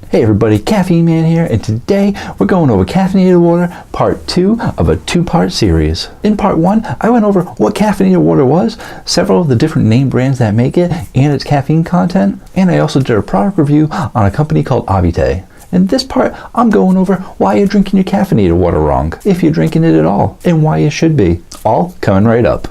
Hey everybody, Caffeine Man here, and today we're going over caffeinated water, part 2 of a 2-part series. In part 1, I went over what caffeinated water was, several of the different name brands that make it, and its caffeine content, and I also did a product review on a company called Avite. In this part, I'm going over why you're drinking your caffeinated water wrong, if you're drinking it at all, and why you should be. All coming right up.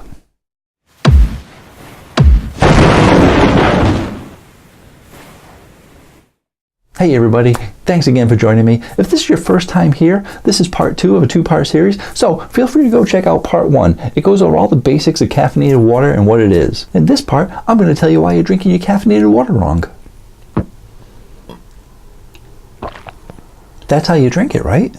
Hey everybody, thanks again for joining me. If this is your first time here, this is part 2 of a 2-part series, so feel free to go check out part 1. It goes over all the basics of caffeinated water and what it is. In this part, I'm going to tell you why you're drinking your caffeinated water wrong. That's how you drink it, right?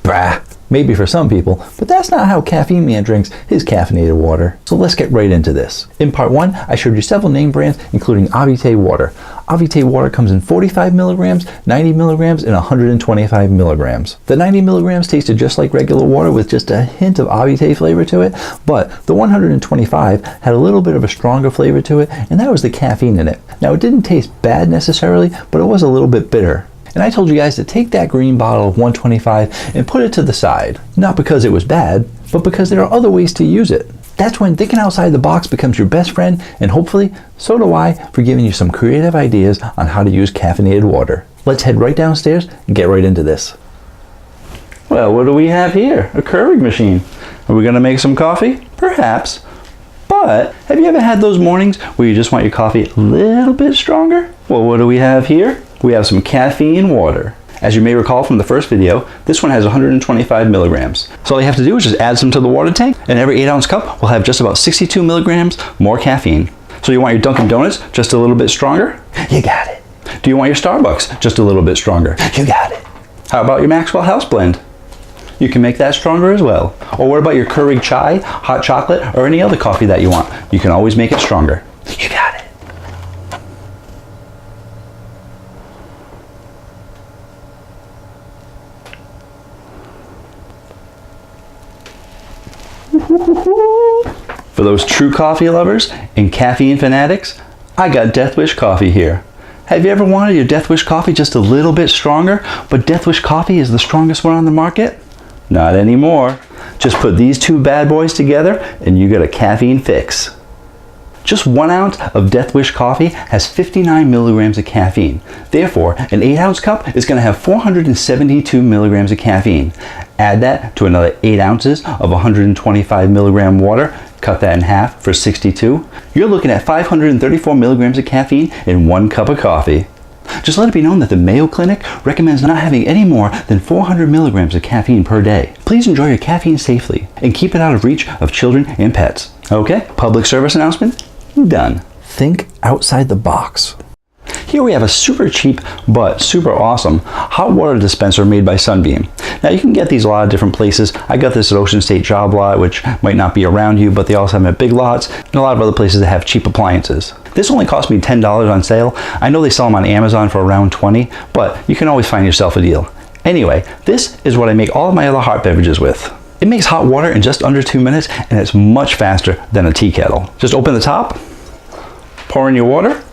Brah, maybe for some people, but that's not how Caffeine Man drinks his caffeinated water. So let's get right into this. In part 1, I showed you several name brands, including Avite water. Avite water comes in 45 milligrams, 90 milligrams, and 125 milligrams. The 90 milligrams tasted just like regular water with just a hint of Avite flavor to it, but the 125 had a little bit of a stronger flavor to it, and that was the caffeine in it. Now it didn't taste bad necessarily, but it was a little bit bitter. And I told you guys to take that green bottle of 125 and put it to the side. Not because it was bad, but because there are other ways to use it. That's when thinking outside the box becomes your best friend, and hopefully, so do I, for giving you some creative ideas on how to use caffeinated water. Let's head right downstairs and get right into this. Well, what do we have here? A Keurig machine. Are we gonna make some coffee? Perhaps. But have you ever had those mornings where you just want your coffee a little bit stronger? Well, what do we have here? We have some caffeine water. As you may recall from the first video, this one has 125 milligrams. So all you have to do is just add some to the water tank, and every 8-ounce cup will have just about 62 milligrams more caffeine. So you want your Dunkin' Donuts just a little bit stronger? You got it. Do you want your Starbucks just a little bit stronger? You got it. How about your Maxwell House Blend? You can make that stronger as well. Or what about your Keurig chai, hot chocolate, or any other coffee that you want? You can always make it stronger. You got it. For those true coffee lovers and caffeine fanatics, I got Death Wish coffee here. Have you ever wanted your Death Wish coffee just a little bit stronger, but Death Wish coffee is the strongest one on the market? Not anymore. Just put these two bad boys together and you get a caffeine fix. Just 1 ounce of Death Wish coffee has 59 milligrams of caffeine. Therefore, an 8-ounce cup is going to have 472 milligrams of caffeine. Add that to another 8 ounces of 125 milligram water, cut that in half for 62. You're looking at 534 milligrams of caffeine in 1 cup of coffee. Just let it be known that the Mayo Clinic recommends not having any more than 400 milligrams of caffeine per day. Please enjoy your caffeine safely and keep it out of reach of children and pets. Okay, public service announcement, done. Think outside the box. Here we have a super cheap but super awesome hot water dispenser made by Sunbeam. Now you can get these a lot of different places. I got this at Ocean State Job Lot, which might not be around you, but they also have them at Big Lots and a lot of other places that have cheap appliances. This only cost me $10 on sale. I know they sell them on Amazon for around $20, but you can always find yourself a deal. Anyway, this is what I make all of my other hot beverages with. It makes hot water in just under 2 minutes, and it's much faster than a tea kettle. Just open the top, pour in your water,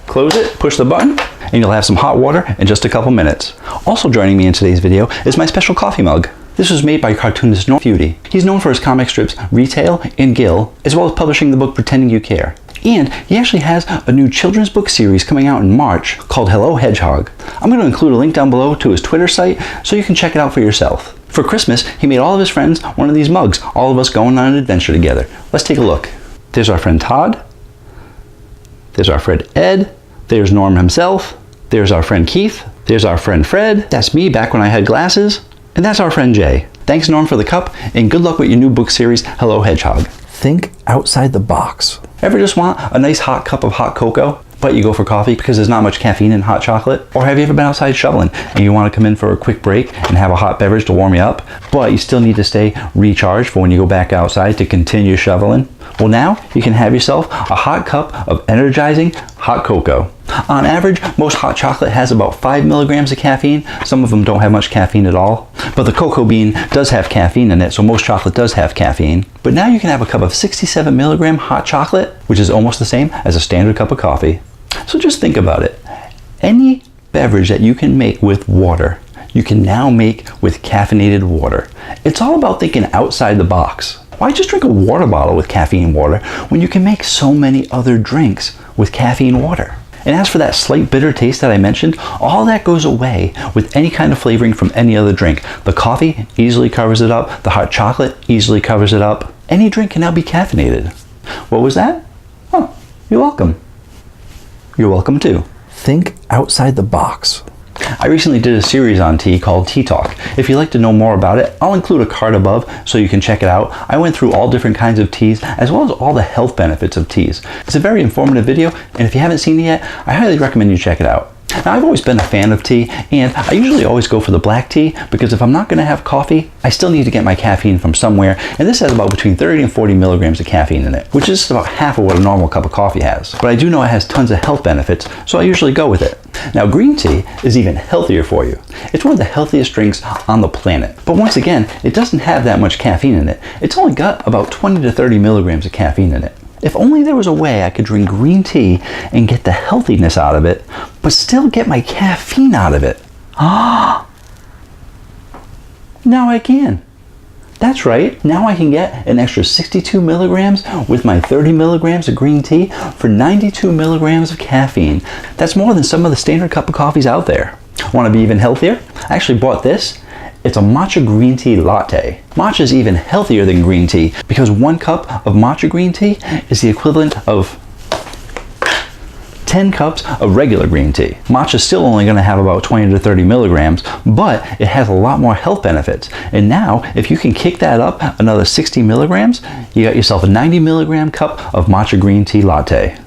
close it, push the button, and you'll have some hot water in just a couple minutes. Also joining me in today's video is my special coffee mug. This was made by cartoonist Norm Feudy. He's known for his comic strips Retail and Gil, as well as publishing the book Pretending You Care. And he actually has a new children's book series coming out in March called Hello Hedgehog. I'm going to include a link down below to his Twitter site so you can check it out for yourself. For Christmas, he made all of his friends one of these mugs, all of us going on an adventure together. Let's take a look. There's our friend Todd. There's our friend Ed. There's Norm himself. There's our friend Keith. There's our friend Fred. That's me back when I had glasses. And that's our friend Jay. Thanks Norm for the cup, and good luck with your new book series, Hello Hedgehog. Think outside the box. Ever just want a nice hot cup of hot cocoa, but you go for coffee because there's not much caffeine in hot chocolate? Or have you ever been outside shoveling and you want to come in for a quick break and have a hot beverage to warm you up, but you still need to stay recharged for when you go back outside to continue shoveling? Well, now you can have yourself a hot cup of energizing hot cocoa. On average, most hot chocolate has about 5 milligrams of caffeine. Some of them don't have much caffeine at all. But the cocoa bean does have caffeine in it, so most chocolate does have caffeine. But now you can have a cup of 67 milligram hot chocolate, which is almost the same as a standard cup of coffee. So just think about it. Any beverage that you can make with water, you can now make with caffeinated water. It's all about thinking outside the box. Why just drink a water bottle with caffeine water when you can make so many other drinks with caffeine water? And as for that slight bitter taste that I mentioned, all that goes away with any kind of flavoring from any other drink. The coffee easily covers it up. The hot chocolate easily covers it up. Any drink can now be caffeinated. What was that? Oh, you're welcome. You're welcome too. Think outside the box. I recently did a series on tea called Tea Talk. If you'd like to know more about it, I'll include a card above so you can check it out. I went through all different kinds of teas as well as all the health benefits of teas. It's a very informative video, and if you haven't seen it yet, I highly recommend you check it out. Now, I've always been a fan of tea, and I usually always go for the black tea because if I'm not going to have coffee, I still need to get my caffeine from somewhere, and this has about between 30 and 40 milligrams of caffeine in it, which is just about half of what a normal cup of coffee has. But I do know it has tons of health benefits, so I usually go with it. Now, green tea is even healthier for you. It's one of the healthiest drinks on the planet. But once again, it doesn't have that much caffeine in it. It's only got about 20 to 30 milligrams of caffeine in it. If only there was a way I could drink green tea and get the healthiness out of it, but still get my caffeine out of it. Now I can. That's right, now I can get an extra 62 milligrams with my 30 milligrams of green tea for 92 milligrams of caffeine. That's more than some of the standard cup of coffees out there. Want to be even healthier? I actually bought this. It's a matcha green tea latte. Matcha is even healthier than green tea because 1 cup of matcha green tea is the equivalent of 10 cups of regular green tea. Matcha is still only going to have about 20 to 30 milligrams, but it has a lot more health benefits. And now, if you can kick that up another 60 milligrams, you got yourself a 90 milligram cup of matcha green tea latte.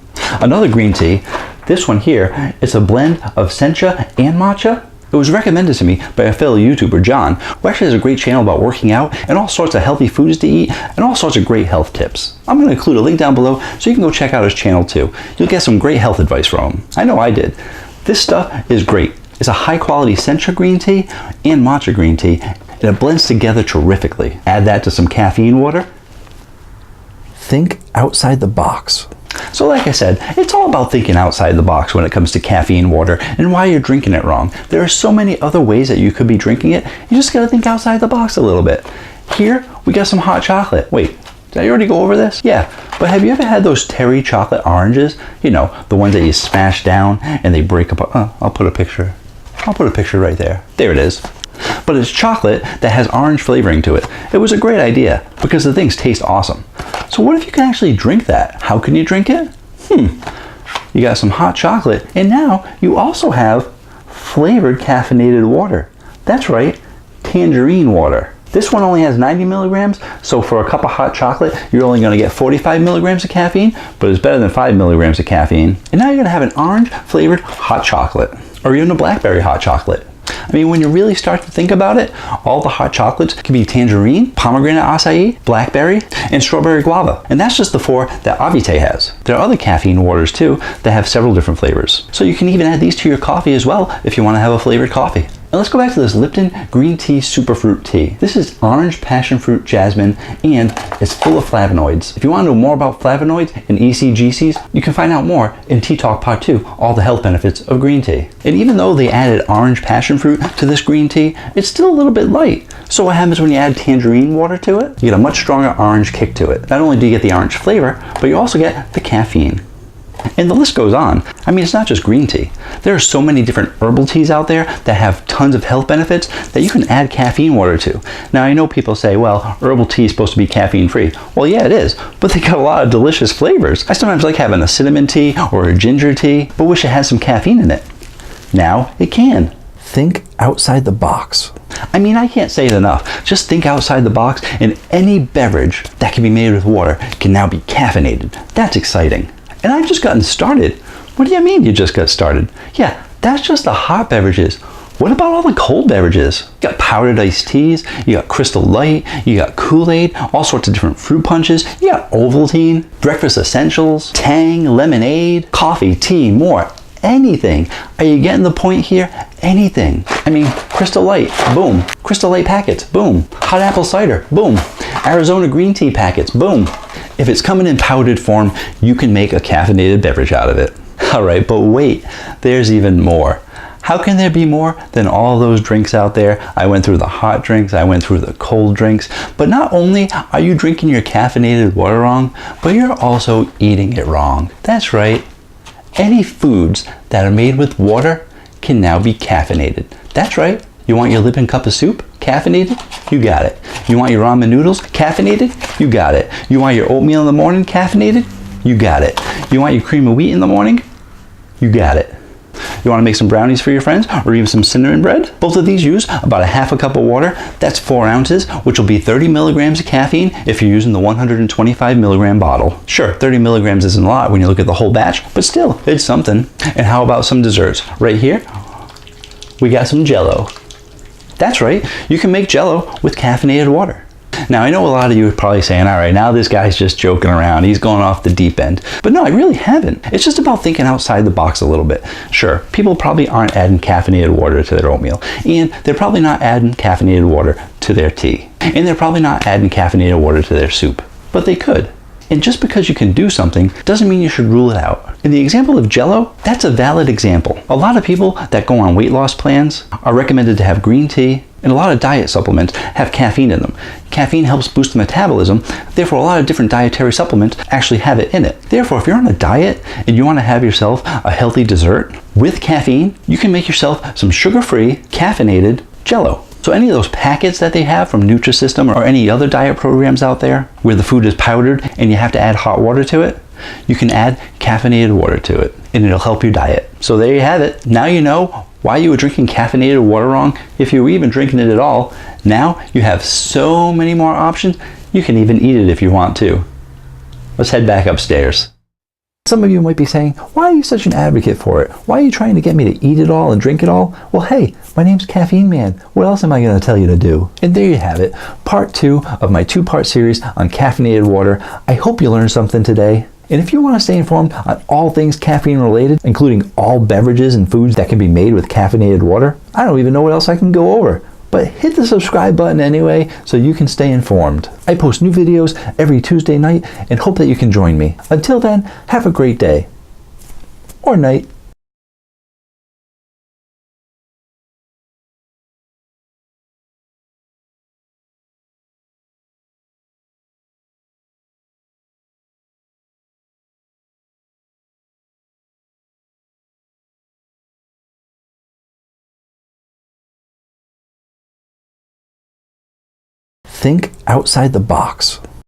Another green tea, this one here, it's a blend of sencha and matcha. It was recommended to me by a fellow YouTuber, John, who actually has a great channel about working out and all sorts of healthy foods to eat and all sorts of great health tips. I'm going to include a link down below so you can go check out his channel too. You'll get some great health advice from him. I know I did. This stuff is great. It's a high quality sencha green tea and matcha green tea, and it blends together terrifically. Add that to some caffeine water. Think outside the box. So like I said, it's all about thinking outside the box when it comes to caffeine water and why you're drinking it wrong. There are so many other ways that you could be drinking it. You just gotta think outside the box a little bit. Here, we got some hot chocolate. Wait, did I already go over this? Yeah, but have you ever had those terry chocolate oranges? You know, the ones that you smash down and they break apart. I'll put a picture right there. There it is. But it's chocolate that has orange flavoring to it. It was a great idea because the things taste awesome. So what if you can actually drink that? How can you drink it? You got some hot chocolate, and now you also have flavored caffeinated water. That's right, tangerine water. This one only has 90 milligrams, so for a cup of hot chocolate, you're only going to get 45 milligrams of caffeine, but it's better than 5 milligrams of caffeine. And now you're going to have an orange flavored hot chocolate, or even a blackberry hot chocolate. I mean, when you really start to think about it, all the hot chocolates can be tangerine, pomegranate acai, blackberry, and strawberry guava. And that's just the 4 that Avite has. There are other caffeine waters too that have several different flavors. So you can even add these to your coffee as well if you want to have a flavored coffee. Now let's go back to this Lipton Green Tea Superfruit Tea. This is orange, passion fruit, jasmine, and it's full of flavonoids. If you want to know more about flavonoids and ECGCs, you can find out more in Tea Talk Part 2, all the health benefits of green tea. And even though they added orange passion fruit to this green tea, it's still a little bit light. So what happens when you add tangerine water to it? You get a much stronger orange kick to it. Not only do you get the orange flavor, but you also get the caffeine. And the list goes on. I mean, it's not just green tea. There are so many different herbal teas out there that have tons of health benefits that you can add caffeine water to. Now, I know people say, well, herbal tea is supposed to be caffeine free. Well, yeah, it is, but they got a lot of delicious flavors. I sometimes like having a cinnamon tea or a ginger tea, but wish it had some caffeine in it. Now it can. Think outside the box. I mean, I can't say it enough. Just think outside the box, and any beverage that can be made with water can now be caffeinated. That's exciting. And I've just gotten started. What do you mean you just got started? Yeah, that's just the hot beverages. What about all the cold beverages? You got powdered iced teas, you got Crystal Light, you got Kool-Aid, all sorts of different fruit punches, you got Ovaltine, breakfast essentials, Tang, lemonade, coffee, tea, more. Anything. Are you getting the point here? Anything. I mean, Crystal Light, boom. Crystal Light packets, boom. Hot apple cider, boom. Arizona green tea packets, boom. If it's coming in powdered form, you can make a caffeinated beverage out of it. All right, but wait, there's even more. How can there be more than all those drinks out there? I went through the hot drinks, I went through the cold drinks, but not only are you drinking your caffeinated water wrong, but you're also eating it wrong. That's right. Any foods that are made with water can now be caffeinated. That's right. You want your Lipton cup of soup caffeinated? You got it. You want your ramen noodles caffeinated? You got it. You want your oatmeal in the morning caffeinated? You got it. You want your cream of wheat in the morning? You got it. You want to make some brownies for your friends or even some cinnamon bread? Both of these use about a half a cup of water. That's 4 ounces, which will be 30 milligrams of caffeine if you're using the 125 milligram bottle. Sure, 30 milligrams isn't a lot when you look at the whole batch, but still, it's something. And how about some desserts? Right here, we got some Jell-O. That's right, you can make Jell-O with caffeinated water. Now, I know a lot of you are probably saying, all right, now this guy's just joking around. He's going off the deep end. But no, I really haven't. It's just about thinking outside the box a little bit. Sure, people probably aren't adding caffeinated water to their oatmeal. And they're probably not adding caffeinated water to their tea. And they're probably not adding caffeinated water to their soup. But they could. And just because you can do something doesn't mean you should rule it out. In the example of Jell-O, that's a valid example. A lot of people that go on weight loss plans are recommended to have green tea, and a lot of diet supplements have caffeine in them. Caffeine helps boost the metabolism, therefore a lot of different dietary supplements actually have it in it. Therefore, if you're on a diet and you want to have yourself a healthy dessert with caffeine, you can make yourself some sugar-free, caffeinated Jell-O. So any of those packets that they have from Nutrisystem or any other diet programs out there where the food is powdered and you have to add hot water to it, you can add caffeinated water to it and it'll help your diet. So there you have it. Now you know why you were drinking caffeinated water wrong. If you were even drinking it at all, now you have so many more options. You can even eat it if you want to. Let's head back upstairs. Some of you might be saying, why are you such an advocate for it? Why are you trying to get me to eat it all and drink it all? Well, hey, my name's Caffeine Man. What else am I going to tell you to do? And there you have it, part 2 of my 2-part series on caffeinated water. I hope you learned something today. And if you want to stay informed on all things caffeine related, including all beverages and foods that can be made with caffeinated water, I don't even know what else I can go over. But hit the subscribe button anyway so you can stay informed. I post new videos every Tuesday night and hope that you can join me. Until then, have a great day. Or night. Think outside the box.